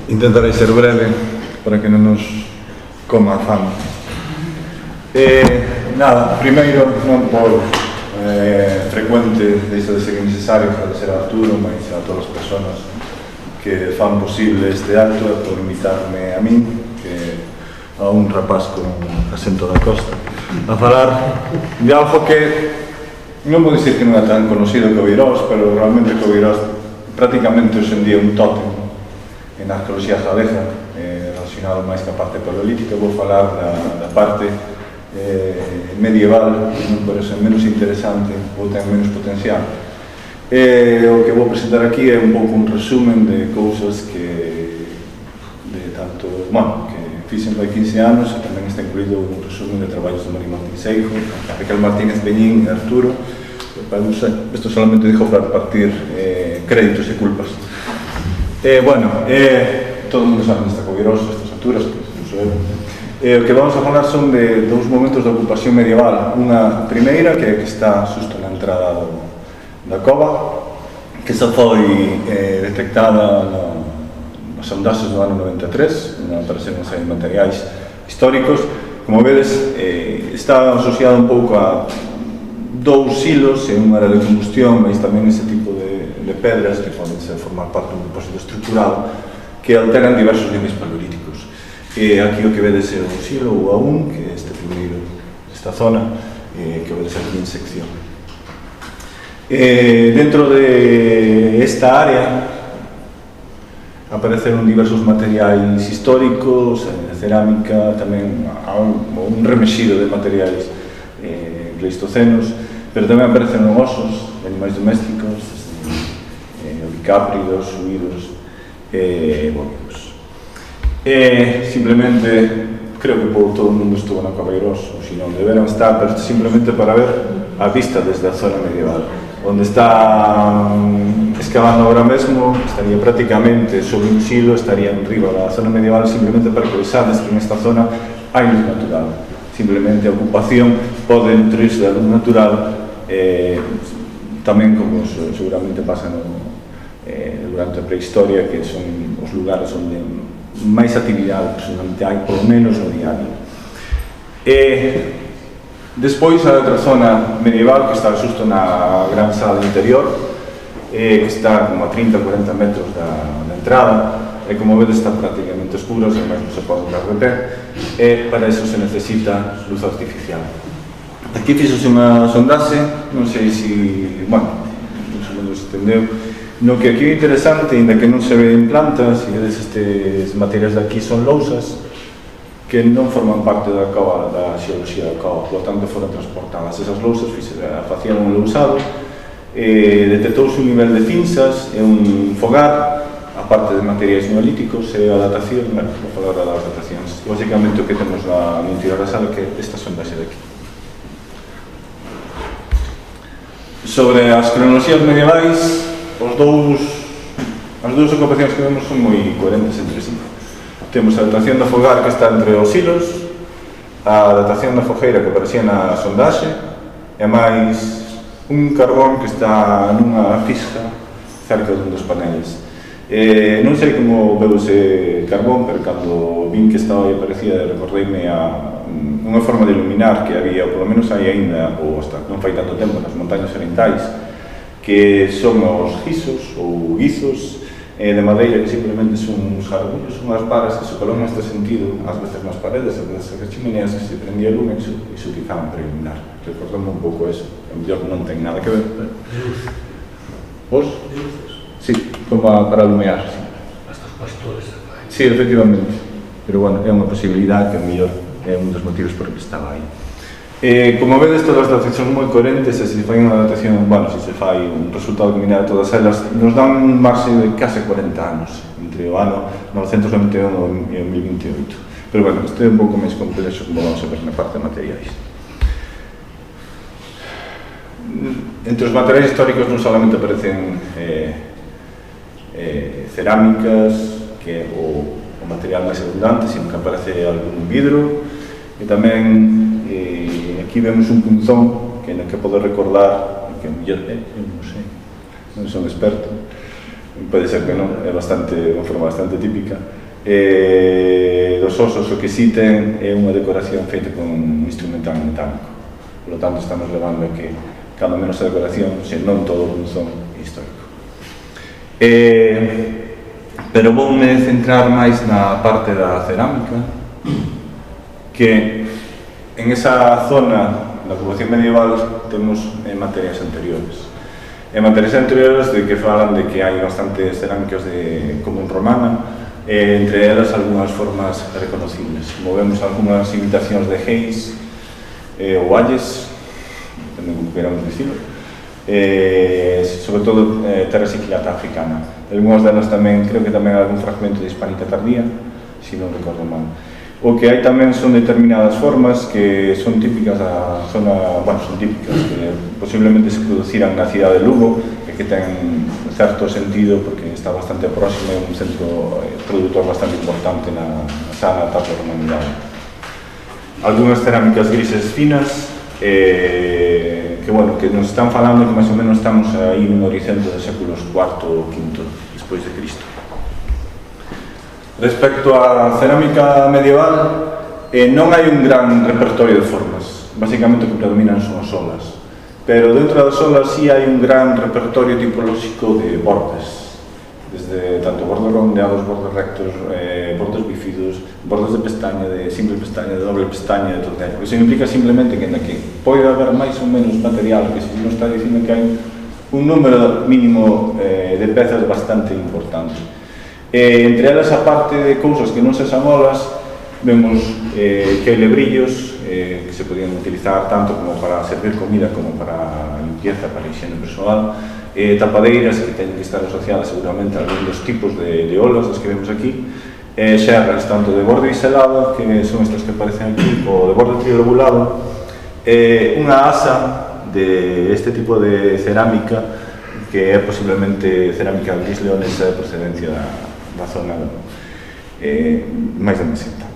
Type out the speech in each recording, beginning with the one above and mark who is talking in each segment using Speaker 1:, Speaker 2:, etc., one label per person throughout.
Speaker 1: Intentarei ser breve para que non nos coma a fame. Nada, primeiro, non por frecuente deixo de ser necesario agradecer a Arturo, mas a todas as persoas que fan posible este acto e por invitarme a min, que a un rapaz con acento da costa, a falar de algo que non vou dicir que non é tan conocido que o Virós, pero realmente que o Virós prácticamente hoxe en día un tótem en arqueoloxía galega, relacionado máis que a parte paleolítica. Vou falar da parte medieval, que non parece menos interesante ou ten menos potencial. O que vou presentar aquí é un pouco un resumen de cousas que que fixen hai 15 anos, e tamén está incluído un resumen de traballos de María Martín Seijo, Raquel Martínez Beñín e Arturo. Isto solamente dijo para repartir créditos e culpas. Todo o mundo sabe desta Coviroso, estas alturas, o que vamos a falar son de dous momentos de ocupación medieval. Unha primeira, que está xusto na entrada da cova, que xa foi detectada nas sondaxes do ano 93, non aparecen unha serie de materiais históricos. Como vedes, está asociado un pouco a dous silos e unha área de combustión, mas tamén ese tipo de pedras que poden formar parte dun depósito estructurado que alteran diversos niveis paleolíticos. Aquí o que vedes é o silo, o A1, que é este primeiro, esta zona, que vedes aquí en sección. Dentro de esta área apareceron diversos materiais históricos, cerámica, tamén un remexido de materiais pleistocenos, pero tamén aparecen osos de animais domésticos, bicápridos, suídos e bóvidos. Simplemente, creo que todo o mundo estuvo na Coveiros, ou se non deberon estar, pero simplemente para ver a vista desde a zona medieval. Onde está excavando agora mesmo, estaría prácticamente sobre un silo, estaría en riba da zona medieval, simplemente para que vexades que nesta zona hai luz natural. Simplemente a ocupación pode nutrirse da luz natural, tamén como seguramente pasa durante a prehistoria, que son os lugares onde máis actividade personalmente hai, polo menos no diario. Despois a outra zona medieval que está xusto na gran sala interior, que está como a 30-40 metros da entrada, e como vedes está prácticamente escuro, e máis non se pode andar de pé, e para eso se necesita luz artificial. Aquí fixose unha sondaxe, non sei se, non sei se entendeu, no que aquí é interesante, ainda que non se ve en plantas, e vedes estes materiais de aquí son lousas, que non forman parte da cova, da xeoloxía da cova, por tanto foron transportadas. Esas lousas facían un lousado, detectouse un nivel de cinzas e un fogar, a parte de materiais neolíticos e a datación, vou falar das datacións. Básicamente o que temos no interior da sala, que esta sondaxe de aquí. Sobre as cronoloxías medievais, as dúas ocupacións que vemos son moi coherentes entre sí. Temos a datación da fogar, que está entre os silos, a datación da fogueira que aparecía na sondaxe, e máis un carbón que está nunha fisga cerca dun dos paneles. Non sei como veu ese carbón, pero cando vin que estaba aí aparecía, recordeime a unha forma de iluminar que había, ou polo menos hai aínda, ou hasta non fai tanto tempo, nas montañas orientais, que son os guisos ou guizos de madeira, que simplemente son uns jardullos, unhas varas que se colocan neste sentido, ás veces nas paredes, ás veces nas chimeneas, que se prendía lume e se utilizaban para iluminar. Recordamos un pouco eso, a mellor non ten nada que ver. Vos? Sí, como para alumear.
Speaker 2: Estos pastores.
Speaker 1: Sí, efectivamente. Pero bueno, é unha posibilidade que a mellor é un dos motivos por que estaba aí. Como vedes, todas as datacións son moi coherentes, e se fai unha datación, se se fai un resultado combinado de todas elas, nos dan un marxe de case 40 anos, entre o ano 991 e o 1028. Pero bueno, isto é un pouco máis complexo, como vamos a ver na parte de materiais. Entre os materiais históricos non solamente aparecen cerámicas, que é o material máis abundante, sino que aparece algún vidro, e tamén aquí vemos un punzón que podo recordar, que mellor non sei, non son experto, pode ser que non, é unha forma bastante típica. Dos osos o que si ten é unha decoración feita con un instrumental metálico. Por lo tanto, estamos levando a que cando menos a decoración, se non todo o punzón histórico. Pero voume centrar máis na parte da cerámica, que en esa zona da ocupación medieval temos materias anteriores. Materias anteriores de que falan de que hai bastantes cerámicas de común romana, entre elas algunhas formas reconocibles. Como vemos algunhas imitacións de Geis ou Alles, depende como queramos dicilo, sobre todo terra siquilata africana. Algúnas delas tamén, creo que tamén hai algún fragmento de hispanita tardía, se non recordo mal. O que hai tamén son determinadas formas que son típicas da zona, son típicas, que posiblemente se produciran na cidade de Lugo, e que ten certo sentido porque está bastante próximo, é un centro produtor bastante importante na sana etapa da romanidade. Algúnas cerámicas grises finas, que nos están falando que máis ou menos estamos aí nun horizonte dos séculos IV ou V despois de Cristo. Respecto á cerámica medieval, non hai un gran repertorio de formas. Basicamente o que predominan son as olas. Pero dentro das olas sí hai un gran repertorio tipolóxico de bordes. Desde tanto bordes redondeados, bordes rectos, bordes bífidos, bordes de pestaña, de simple pestaña, de doble pestaña, de todo. Iso implica simplemente que pode haber máis ou menos material, que se non está dicindo que hai un número mínimo de pezas bastante importante. Entre elas, a parte de cousas que non se san olas, vemos que hai lebrillos que se podían utilizar tanto como para servir comida como para limpieza, para higiene persoal, tapadeiras que teñen que estar asociadas seguramente a algún dos tipos de olas das que vemos aquí, xerras tanto de borde biselado, que son estas que aparecen aquí, ou de borde trilobulado, unha asa de este tipo de cerámica que é posiblemente cerámica gris leonesa de procedencia da zona máis de Meseta.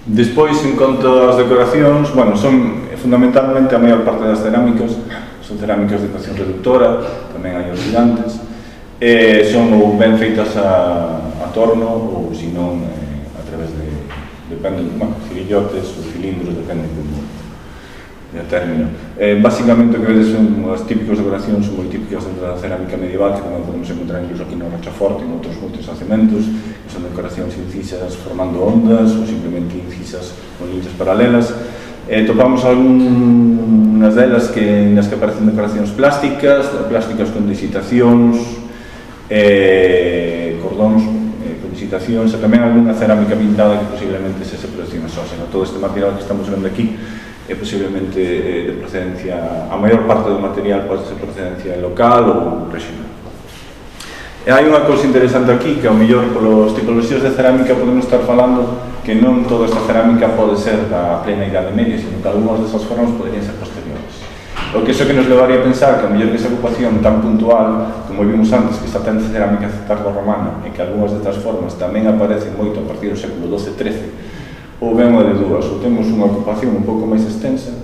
Speaker 1: Despois, en conto ás decoracións, son fundamentalmente a maior parte das cerámicas son cerámicas de ecuación reductora, tamén hai oxidantes, son ou ben feitas a torno ou senón a través de, depende, cirillotes ou cilindros, depende como de término. Basicamente o que vedes son as típicas decoracións, son moi típicas dentro da cerámica medieval, que tamén podemos encontrar incluso aquí no Rochaforte, en outros moitos yacementos, que son decoracións incisas formando ondas ou simplemente incisas con linhas paralelas. Topamos algunhas delas nas que aparecen decoracións plásticas con disitacións, cordóns con disitacións, e tamén algunha cerámica pintada que posiblemente se producción exógena. Todo este material que estamos vendo aquí é posiblemente de procedencia, a maior parte do material pode ser procedencia local ou regional. E hai unha cousa interesante aquí, que ao mellor polos tipoloxías de cerámica podemos estar falando que non toda esta cerámica pode ser da plena Idade Media, sino que algunhas desas formas poderían ser posteriores. O que iso que nos levaría a pensar que ao mellor que esa ocupación tan puntual, como vimos antes, que está tan cerámica tardo-romana, e que algunhas destas formas tamén aparecen moito a partir do século XII-XIII, ou ben unha de dúas, ou temos unha ocupación un pouco máis extensa,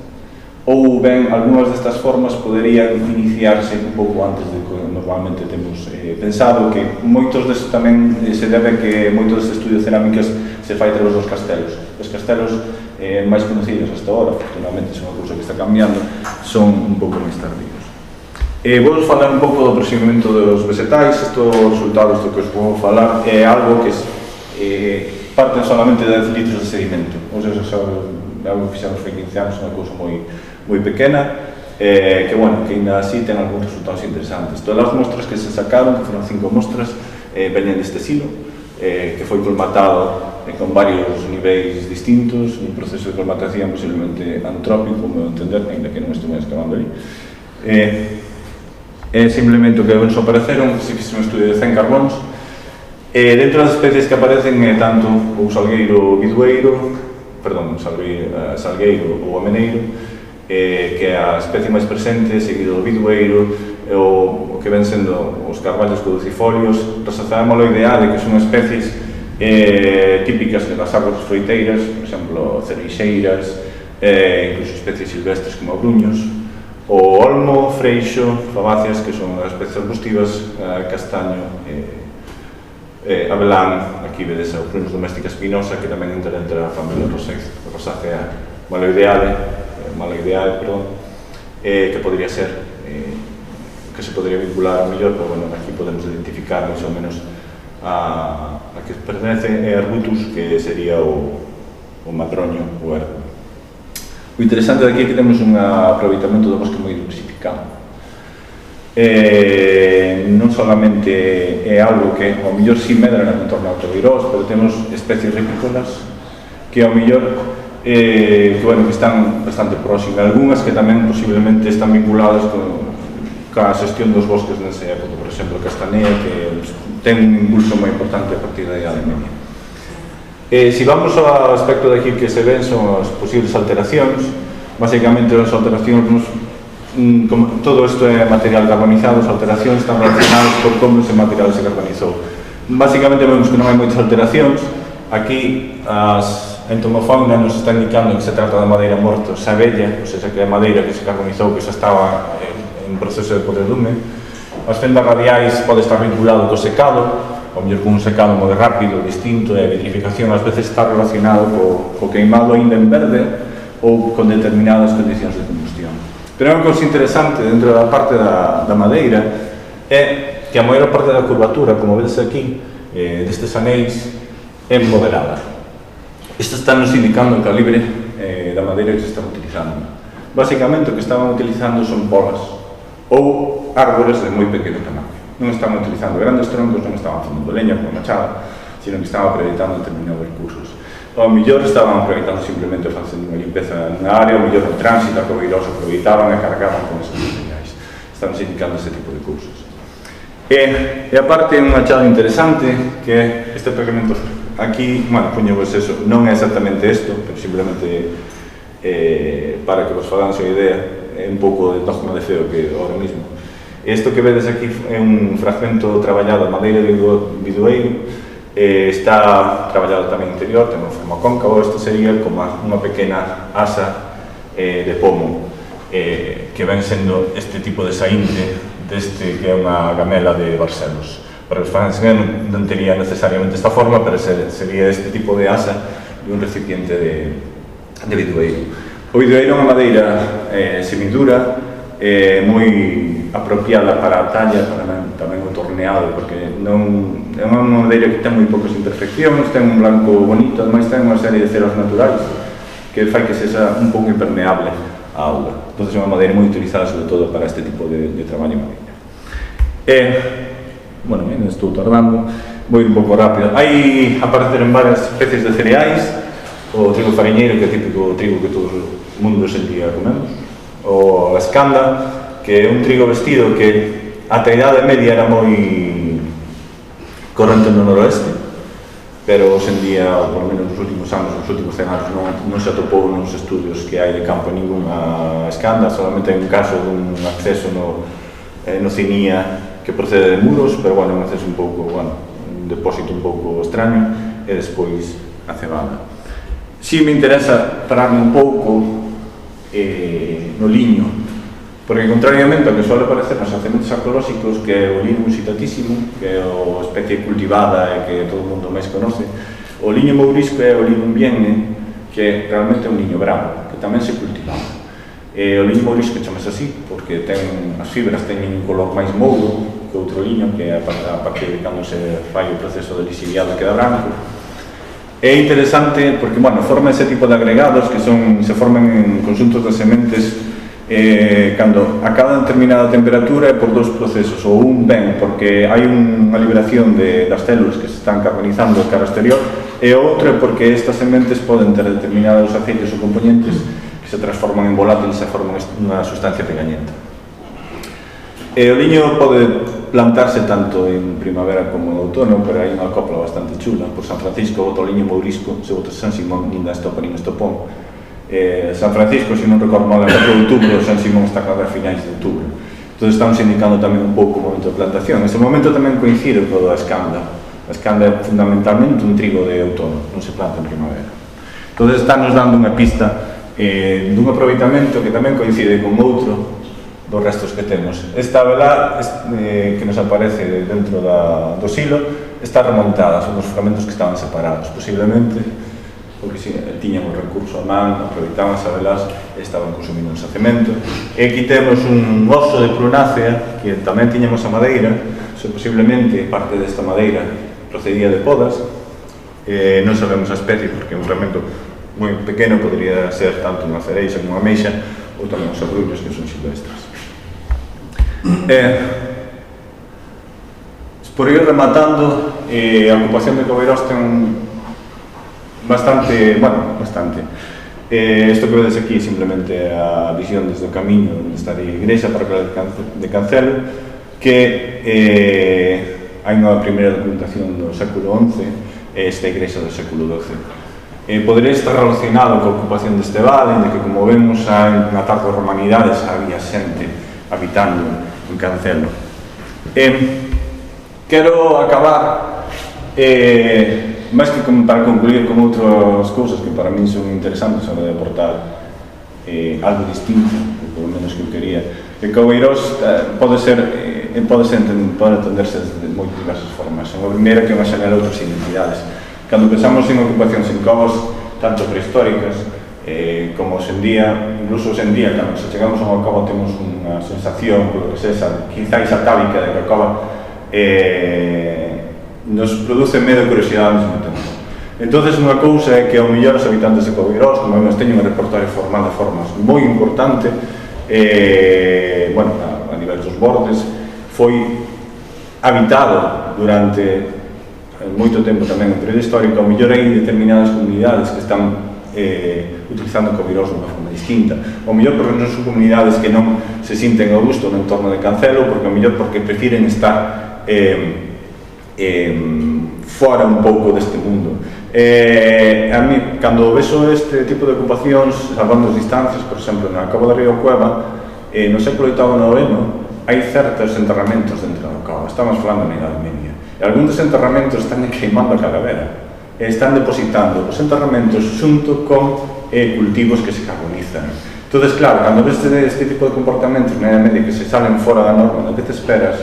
Speaker 1: ou ben algunhas destas formas poderían iniciarse un pouco antes de que normalmente temos pensado, que moitos destes tamén se debe que moitos destes estudios de cerámicas se fai través dos castelos. Os castelos máis conocidos hasta agora, afortunadamente son unha cousa que está cambiando, son un pouco máis tardíos. Vou falar un pouco do procedimento dos vegetais. Estes resultados do que os vou falar é algo que parten solamente de 10 litros de sedimento, ou seja, algo que fixamos foi 15 anos, unha cousa moi pequena, que ainda así ten algúns resultados interesantes. Todas as mostras que se sacaron, que foron 5 mostras, veñen deste silo, que foi colmatado con varios niveis distintos, un proceso de colmatación posiblemente antrópico, como entender, ainda que non estuve escavando ali. Simplemente o que nos apareceron, se fixe un estudio de 100 carbóns. Dentro das especies que aparecen é tanto o salgueiro bidueiro, salgueiro ou ameneiro, que é a especie máis presente, seguido do bidueiro, o que ven sendo os carballos caducifolios, Rosaceae moloideae, que son especies típicas das árbores froiteiras, por exemplo, cereixeiras, incluso especies silvestres como abruños, o olmo, freixo, fabáceas, que son as especies arbustivas, castaño, abelán, aquí vedes a Prunus doméstica espinosa, que tamén entra entre a familia rosácea maloideae, que podría ser, que se podría vincular mellor, pero bueno, aquí podemos identificar máis ou menos a que pertenece a Arbutus, que sería o madroño, o ergo. O interesante daqui é que temos un aproveitamento do bosque moi diversificado. Non solamente é algo que ao mellor si medra no entorno do Beirós, pero temos especies ripícolas que ao mellor que están bastante próximas, algunhas que tamén posiblemente están vinculadas ca xestión dos bosques nesa época, por exemplo, Castanea, que ten un impulso moi importante a partir da Idade Media. Se vamos ao aspecto de aquí que se ven son as posibles alteracións. Basicamente as alteracións, como todo isto é material carbonizado, as alteracións están relacionadas por como ese material se carbonizou. Basicamente vemos que non hai moitas alteracións. Aquí a entomofauna nos está indicando que se trata de madeira morta, xa vella, ou seja, que é madeira que se carbonizou, que xa estaba en proceso de podredume. As fendas radiais pode estar vinculado co secado, ou mellor con un secado moi rápido, distinto, e a vitrificación ás veces está relacionado co queimado ainda en verde ou con determinadas condicións de combustión. Pero unha cousa interesante dentro da parte da madeira é que a maior parte da curvatura, como vedes aquí, destes anéis, é moderada. Isto está nos indicando o calibre da madeira que se está utilizando. Basicamente o que estaban utilizando son polas ou árbores de moi pequeno tamaño. Non estaban utilizando grandes troncos, non estaban facendo leña como machada, sino que estaban aproveitando determinados recursos. Ao mellor estaban aproveitando simplemente facendo unha limpeza na área, ao mellor no tránsito, a Coveiroso aproveitaban e cargaban con esos materiais. Estamos indicando ese tipo de cursos. E aparte, un achado interesante, que é este pegamento aquí, puño vos eso, non é exactamente isto, pero simplemente para que vos fagans unha idea, é un pouco de dogma de feo que ahora mismo. Isto que vedes aquí é un fragmento traballado a madeira de bidueiro, está traballado tamén interior, ten unha forma cóncava. Isto sería como unha pequena asa de pomo, que ven sendo este tipo de saínte deste que é unha gamela de Barcelos. Para que os fans non tería necesariamente esta forma, pero sería este tipo de asa de un recipiente de bidueiro. O bidueiro é unha madeira semidura, moi apropiada para a talla, para tamén o torneado, porque non é unha madeira que ten moi poucas imperfeccións, ten un blanco bonito, ademais ten unha serie de ceras naturais que fai que sexa un pouco impermeable á auga. Entón é unha madeira moi utilizada sobre todo para este tipo de traballo en madeira. Estou tardando, vou ir un pouco rápido. Hai apareceron varias especies de cereais, o trigo fariñeiro, que é típico trigo que todo o mundo hoxe en día comemos, o a escanda, que é un trigo vestido que ata a Idade Media era moi corrente no noroeste, pero hoxe en día, ou por lo menos nos últimos anos, nos últimos 100 anos, non se atopou nos estudios que hai de campo ninguna escanda, solamente hai un caso dun acceso no Cinía que procede de Muros, pero un acceso un pouco, un depósito un pouco extraño, e despois a cebada. Si me interesa pararme un pouco no liño, porque contrariamente ao que suele parecer nos yacementos arqueolóxicos, que é o liño musitatísimo, que é a especie cultivada e que todo o mundo máis conoce, o liño mourisco é o liño ambiente, que realmente é un liño bravo, que tamén se cultivaba. O liño mourisco chamase así, porque as fibras teñen un color máis mouro que outro liño, que é a partir de cando se fai o proceso de lixiriado que queda branco. É interesante porque, forma ese tipo de agregados que se forman en conxuntos de sementes cando acaba determinada temperatura é por dous procesos, ou un ben porque hai unha liberación das células que se están carbonizando cara exterior, e outro é porque estas sementes poden ter determinados aceites ou componentes que se transforman en volátiles e forman unha sustancia pegañenta. O liño pode plantarse tanto en primavera como en outono, pero hai unha copla bastante chula. Por San Francisco bota o liño mourisco, se bota San Simón, ninda estopa, nin estopón. San Francisco, se non recordo mal, é 4 de outubro, San Simón está cada finais de outubro. Entón estamos indicando tamén un pouco o momento de plantación. Ese momento tamén coincide con a escanda. A escanda é fundamentalmente un trigo de outono, non se planta en primavera. Entón está nos dando unha pista dun aproveitamento que tamén coincide con outro dos restos que temos. Esta vela que nos aparece dentro do silo está remontada, son os fragmentos que estaban separados, posiblemente porque tiñan o recurso a man, aproveitaban as velas e estaban consumindo o sacemento. E aquí temos un oso de prunácea que tamén tiñamos a madeira, posiblemente parte desta madeira procedía de podas, non sabemos a especie porque é un fragmento moi pequeno, podría ser tanto unha cereixa como unha ameixa ou tamén os abrullos que son silvestres. Por ir rematando, a ocupación de Cobeirós ten bastante. Isto que vedes aquí é simplemente a visión desde o camiño onde está a igrexa parroquial de Cancelo, que hai unha primeira documentación do século XI e esta igrexa do século XII. Podería estar relacionado coa ocupación deste vale, de que, como vemos, na tarde das romanidades había xente habitando en Cancelo. Quero acabar, máis que para concluir con outras cousas que para min son interesantes a hora de aportar algo distinto, polo menos que eu quería. Cobeirós pode entenderse de moi diversas formas. A primeira que é unha xanela de outras identidades. Cando pensamos en ocupacións en covas, tanto prehistóricas como hoxendía, incluso hoxendía, cando se chegamos a unha cova temos unha sensación, polo que sexa, quizáis atávica de que a cova nos produce medo e curiosidade ao mesmo tempo. Entón, unha cousa é que ao mellor os habitantes de Cobeirós, como vemos, teñen un repertorio formal de formas moi importante, a nivel dos bordes, foi habitado durante moito tempo tamén en período histórico. Ao mellor hai determinadas comunidades que están utilizando Cobeirós de unha forma distinta, ao mellor porque non son comunidades que non se sinten a gusto no entorno de Cancelo, porque ao mellor porque prefiren estar fora un pouco deste mundo. A mí, cando vexo este tipo de ocupacións, salvando as distancias, por exemplo, na Cova de Río Cueva, no século VIII e IX, hai certos enterramentos dentro da cova. Estamos falando na Idade Media. E algúns dos enterramentos están queimando a calavera. Están depositando os enterramentos xunto con cultivos que se carbonizan. Entón, claro, cando ves este tipo de comportamentos na Idade Media que se salen fora da norma, que te esperas,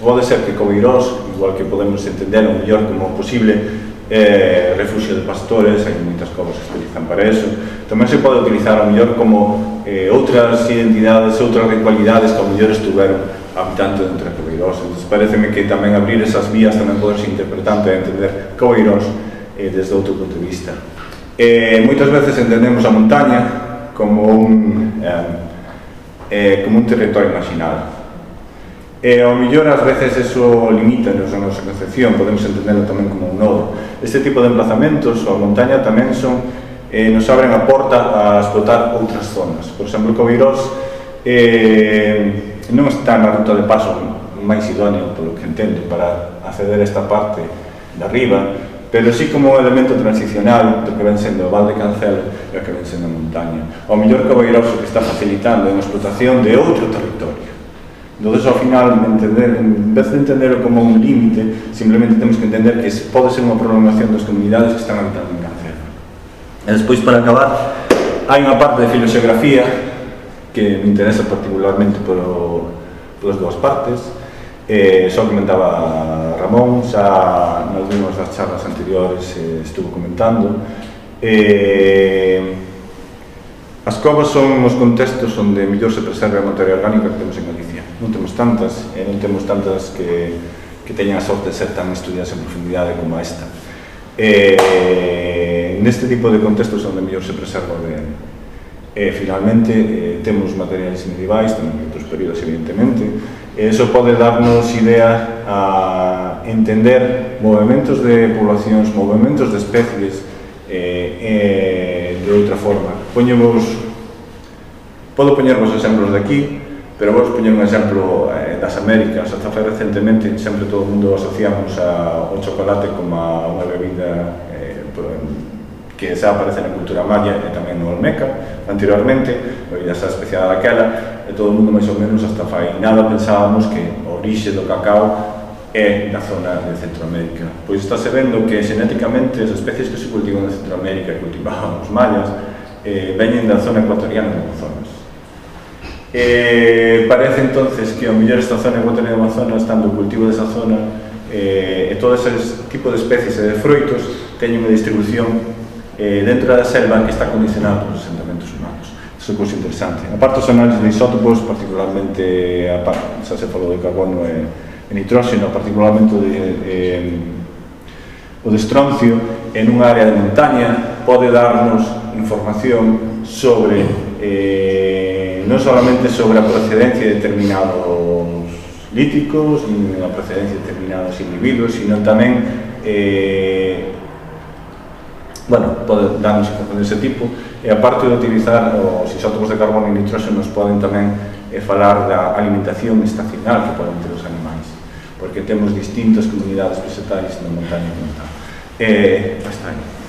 Speaker 1: pode ser que Cobeirós, igual que podemos entender o mellor como posible refugio de pastores, hai moitas covas que se utilizan para eso, tamén se pode utilizar o mellor como outras identidades, outras ritualidades que o mellor estuveron habitando dentro de Cobeirós. Entón, pareceme que tamén abrir esas vías tamén pode ser interpretante e entender Cobeirós desde outro punto de vista. Moitas veces entendemos a montaña como un territorio marginal. Ao mellor, ás veces, eso limítanos a nosa concepción, podemos entenderlo tamén como un nodo. Este tipo de emplazamentos, ou a montaña, tamén nos abren a porta a explotar outras zonas. Por exemplo, Cobeirós non está na ruta de paso máis idóneo, polo que entendo, para acceder a esta parte de arriba, pero sí como un elemento transicional do que ven sendo o Val de Cancelo e o que ven sendo a montaña. Ao mellor, Cobeirós o que está facilitando é a explotación de outro territorio. Entón, ao final, en vez de entenderlo como un límite, simplemente temos que entender que pode ser unha prolongación das comunidades que están habitando en Cancelo. E despois, para acabar, hai unha parte de filoxeografía que me interesa particularmente polas dúas partes. Só comentaba Ramón, xa nalgúnas das charlas anteriores estuvo comentando. As covas son os contextos onde mellor se preserva a materia orgánica que temos en Galicia. Non temos tantas, e non temos tantas que teñan a sorte de ser tan estudiadas en profundidade como esta. Neste tipo de contextos onde mellor se preserva o ADN. Finalmente, temos materiais medievais, tamén en outros períodos, evidentemente. Eso pode darnos idea a entender movimentos de poblacións, movimentos de especies de outra forma. Podo poñervos exemplos de aquí, pero vos poñer un exemplo das Américas. Hasta foi recentemente, sempre todo o mundo asociamos ao chocolate como a unha bebida que xa aparece na cultura maya e tamén no Olmeca anteriormente, a bebida xa especial daquela, e todo o mundo máis ou menos hasta fai nada pensábamos que a orixe do cacao é na zona de Centroamérica. Pois está se vendo que xenéticamente as especies que se cultivan en Centroamérica, que cultivaban os mayas, veñen da zona ecuatoriana de Amazonas. Parece entonces que ao mellor esta zona ecuatorial do Amazonas, estando o cultivo desa zona e todo ese tipo de especies e de froitos, teñen unha distribución dentro da selva que está condicionada polos asentamentos humanos. Iso é cousa interesante. A parte dos análisis de isótopos, particularmente, xa se falou de carbono e nitróxeno, particularmente o de estroncio, en unha área de montaña, pode darnos información sobre non solamente sobre a procedencia de determinados líticos, nin a procedencia de determinados individuos, sino tamén pode darnos información dese tipo, e aparte de utilizar os isótopos de carbono e nitróxeno, nos poden tamén falar da alimentación estacional que poden ter os animais, porque temos distintas comunidades vegetais na montaña como tal. Hasta aí.